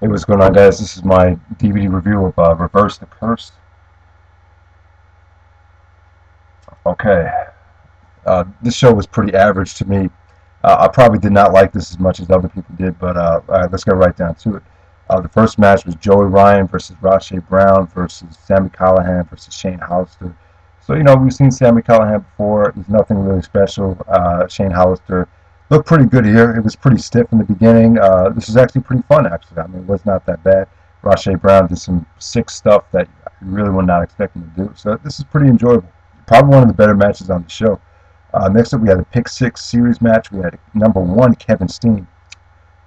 Hey, what's going on, guys? This is my DVD review of Reverse the Curse. Okay, this show was pretty average to me. I probably did not like this as much as other people did, but all right, let's get right down to it. The first match was Joey Ryan versus Rasche Brown versus Sami Callahan versus Shane Hollister. So, we've seen Sami Callahan before. There's nothing really special. Shane Hollister looked pretty good here. It was pretty stiff in the beginning. This was actually pretty fun, actually. I mean, it was not that bad. Rasche Brown did some sick stuff that you really were not expecting to do. So this is pretty enjoyable. Probably one of the better matches on the show. Next up, we had a Pick 6 series match. We had #1 Kevin Steen,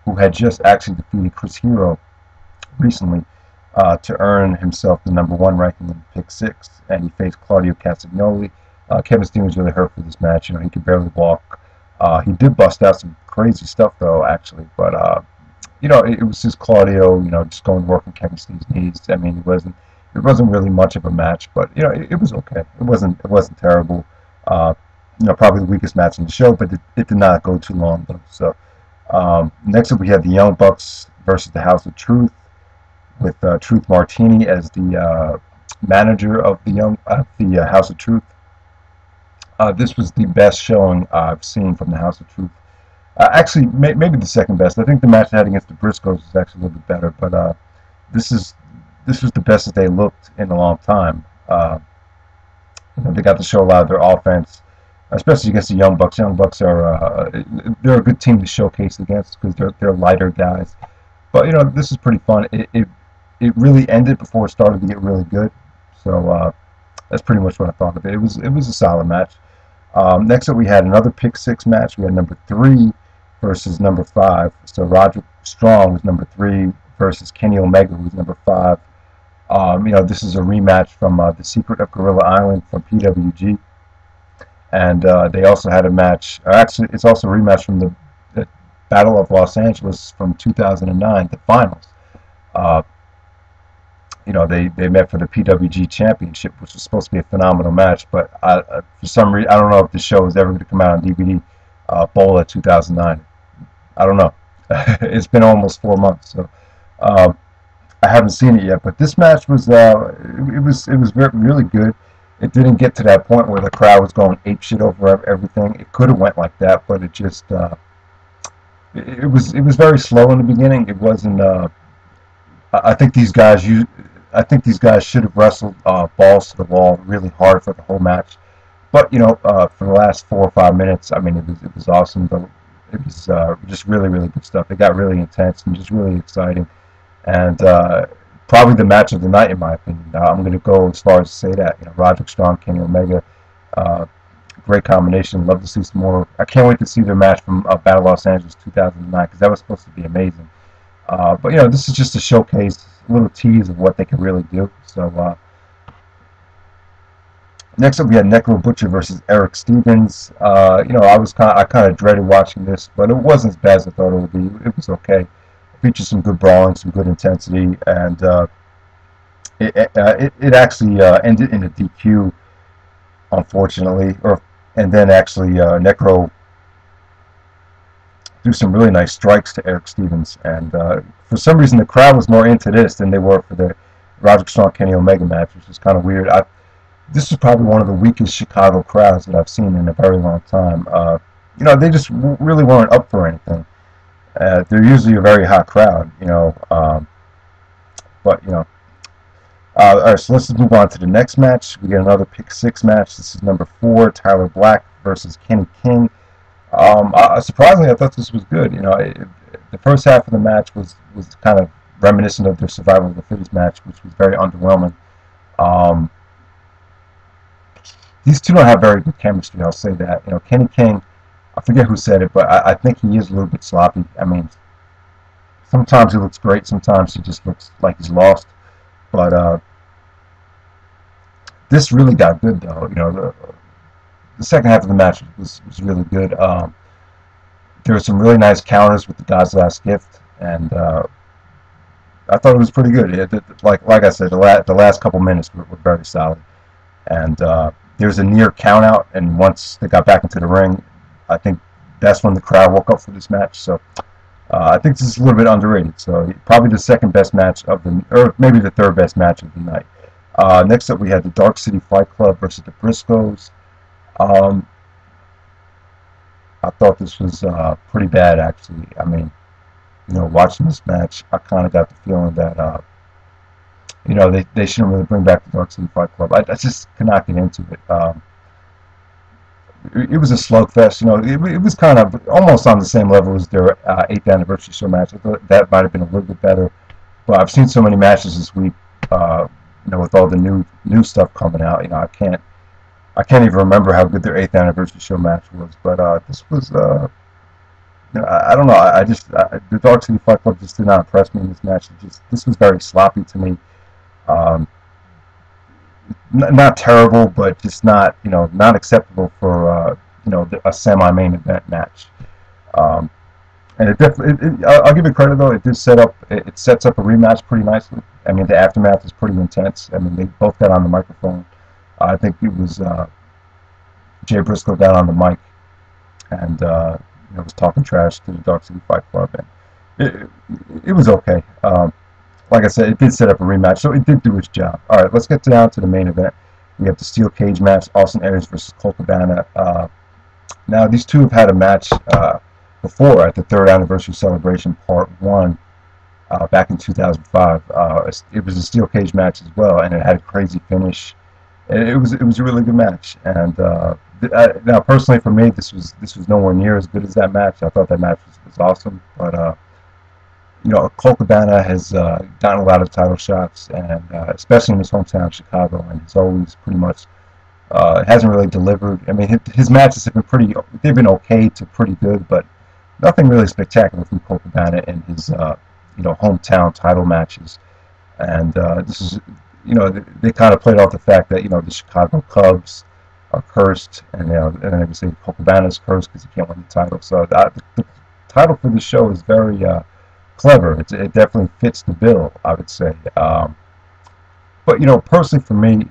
who had just actually defeated Chris Hero recently to earn himself the #1 ranking in Pick 6, and he faced Claudio Castagnoli. Kevin Steen was really hurt for this match. He could barely walk. He did bust out some crazy stuff, though, actually. But it was just Claudio, just going to work on Kevin Steen's knees. I mean, it wasn't really much of a match, but it was okay. It wasn't terrible. Probably the weakest match in the show, but it did not go too long, though. So next up, we had the Young Bucks versus the House of Truth, with Truth Martini as the manager of the House of Truth. This was the best showing I've seen from the House of Truth. Actually, maybe the second best. I think the match they had against the Briscoes was actually a little bit better, but this was the best that they looked in a long time. They got to show a lot of their offense, especially against the Young Bucks. Young Bucks are they're a good team to showcase against because they're lighter guys. But this is pretty fun. It really ended before it started to get really good. So that's pretty much what I thought of it. It was a solid match. Next up, we had another Pick 6 match. We had #3 versus #5. So Roderick Strong was #3 versus Kenny Omega, who's #5. This is a rematch from The Secret of Gorilla Island from PWG. And they also had a match. Actually, it's also a rematch from the Battle of Los Angeles from 2009, the finals. They met for the PWG Championship, which was supposed to be a phenomenal match, but for some reason, I don't know if the show is ever going to come out on DVD. Bola 2009. I don't know. It's been almost 4 months, so I haven't seen it yet. But this match was really good. It didn't get to that point where the crowd was going apeshit over everything. It could have went like that, but it just it was very slow in the beginning. It wasn't. I think these guys should have wrestled balls to the wall really hard for the whole match. But for the last 4 or 5 minutes, I mean, it was awesome. It was just really good stuff. It got really intense and just really exciting, and probably the match of the night in my opinion. I'm going to go as far as to say that. Roderick Strong, Kenny Omega, great combination. Love to see some more. I can't wait to see their match from Battle Los Angeles 2009 because that was supposed to be amazing. But this is just a showcase, a little tease of what they can really do. So next up, we had Necro Butcher versus Erick Stevens. I kind of dreaded watching this, but it wasn't as bad as I thought it would be. It was okay. It featured some good brawling, some good intensity, and it actually ended in a DQ, unfortunately. And then actually Necro do some really nice strikes to Erick Stevens, and for some reason the crowd was more into this than they were for the Roderick Strong Kenny Omega match, which is kind of weird. This is probably one of the weakest Chicago crowds that I've seen in a very long time. They just really weren't up for anything. They're usually a very hot crowd, all right, so let's move on to the next match. We get another Pick 6 match. This is #4, Tyler Black versus Kenny King. Surprisingly, I thought this was good. The first half of the match was kind of reminiscent of their Survival of the Fittest match, which was very underwhelming. These two don't have very good chemistry, I'll say that. Kenny King, I forget who said it, but I think he is a little bit sloppy. I mean, sometimes he looks great, sometimes he just looks like he's lost. But this really got good, though. The second half of the match was really good. There were some really nice counters with the God's Last Gift, and I thought it was pretty good. Like I said, the last couple minutes were very solid. And there's a near count out, and once they got back into the ring, I think that's when the crowd woke up for this match. So I think this is a little bit underrated. So probably the second best match of the, or maybe the third best match of the night. Next up, we had the Dark City Fight Club versus the Briscoes. Um, I thought this was pretty bad, actually. I mean, watching this match, I kind of got the feeling that they shouldn't really bring back the Dark City Fight Club. I just could not get into it. It was a slugfest. It was kind of almost on the same level as their 8th anniversary show match. I thought that might have been a little bit better. But I've seen so many matches this week, with all the new stuff coming out. I can't even remember how good their 8th anniversary show match was. But this was, I don't know. The Dark City Fight Club just did not impress me in this match. This was very sloppy to me. Um, Not terrible, but just not acceptable for a semi-main event match. And it definitely, I'll give it credit though. It sets up a rematch pretty nicely. I mean, the aftermath is pretty intense. I mean, they both got on the microphone. I think it was Jay Briscoe got on the mic and was talking trash to the Dark City Fight Club, and it was okay. Like I said, it did set up a rematch, so it did do its job. All right, let's get down to the main event. We have the steel cage match, Aries versus Colt Cabana. Now, these two have had a match before at the 3rd anniversary celebration, Part 1, back in 2005. It was a steel cage match as well, and it had a crazy finish. It was a really good match. And now, personally, for me, this was nowhere near as good as that match. I thought that match was awesome, but Colt Cabana has gotten a lot of title shots, and especially in his hometown, Chicago, and he's always pretty much hasn't really delivered. I mean, his matches have been they've been okay to pretty good, but nothing really spectacular from Colt Cabana in his hometown title matches. And this is, they kind of played off the fact that the Chicago Cubs are cursed, and and they would say Colt Cabana's cursed because he can't win the title. So the title for this show is very clever. It definitely fits the bill, I would say. But personally for me,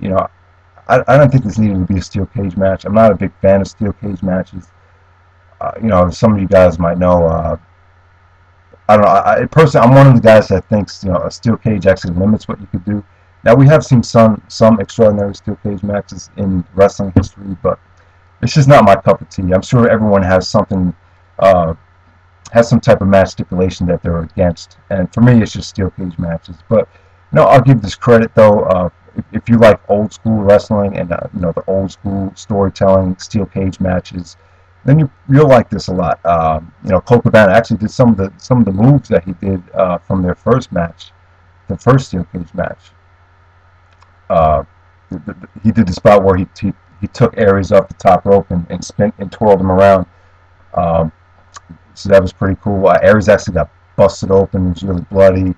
I don't think this needed to be a steel cage match. I'm not a big fan of steel cage matches. Some of you guys might know. I don't know. Personally, I'm one of the guys that thinks a steel cage actually limits what you could do. Now, we have seen some extraordinary steel cage matches in wrestling history, but it's just not my cup of tea. I'm sure everyone has something. Has some type of match stipulation that they're against, and for me, it's just steel cage matches. But I'll give this credit though. If you like old school wrestling and the old school storytelling steel cage matches, then you'll like this a lot. Colt Cabana actually did some of the moves that he did from their first match, the first steel cage match. He did the spot where he took Aries off the top rope and spin and twirled him around. So that was pretty cool. Aries actually got busted open. It was really bloody,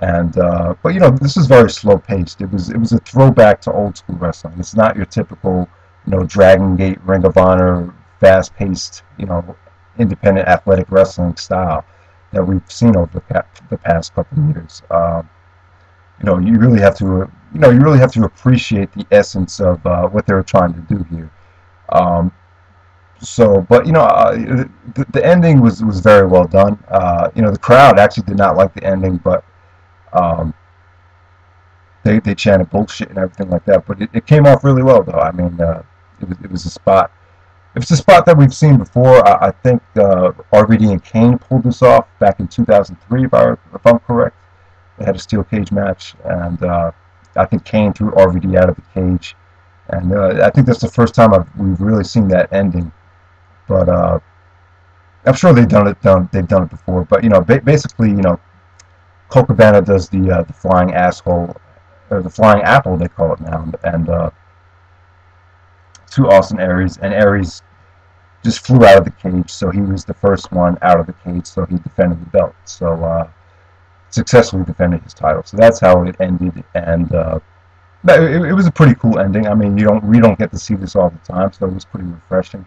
and but this is very slow paced. It was a throwback to old school wrestling. It's not your typical Dragon Gate, Ring of Honor, fast paced independent athletic wrestling style that we've seen over the past couple of years. You really have to appreciate the essence of what they were trying to do here. But the ending was very well done. The crowd actually did not like the ending, but they chanted bullshit and everything like that. But it came off really well, though. I mean, it was a spot. It's a spot that we've seen before. I think RVD and Kane pulled this off back in 2003, if I'm correct. They had a steel cage match, and I think Kane threw RVD out of the cage, and I think that's the first time we've really seen that ending. But I'm sure they've done it before. But basically, Colt Cabana does the flying asshole, or the flying apple they call it now, and to Aries, and Aries just flew out of the cage, so he was the first one out of the cage, so he defended the belt. So successfully defended his title. So that's how it ended, and it was a pretty cool ending. I mean, we don't get to see this all the time, so it was pretty refreshing.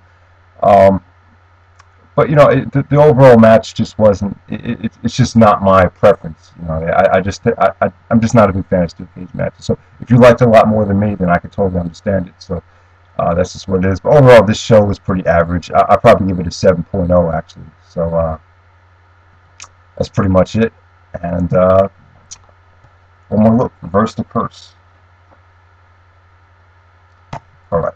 But the overall match just wasn't. It's just not my preference. I'm just not a big fan of steel cage matches. So if you liked it a lot more than me, then I could totally understand it. So that's just what it is. But overall, this show was pretty average. I probably give it a 7.0 actually. So that's pretty much it. And one more look, Reverse the Curse. All right.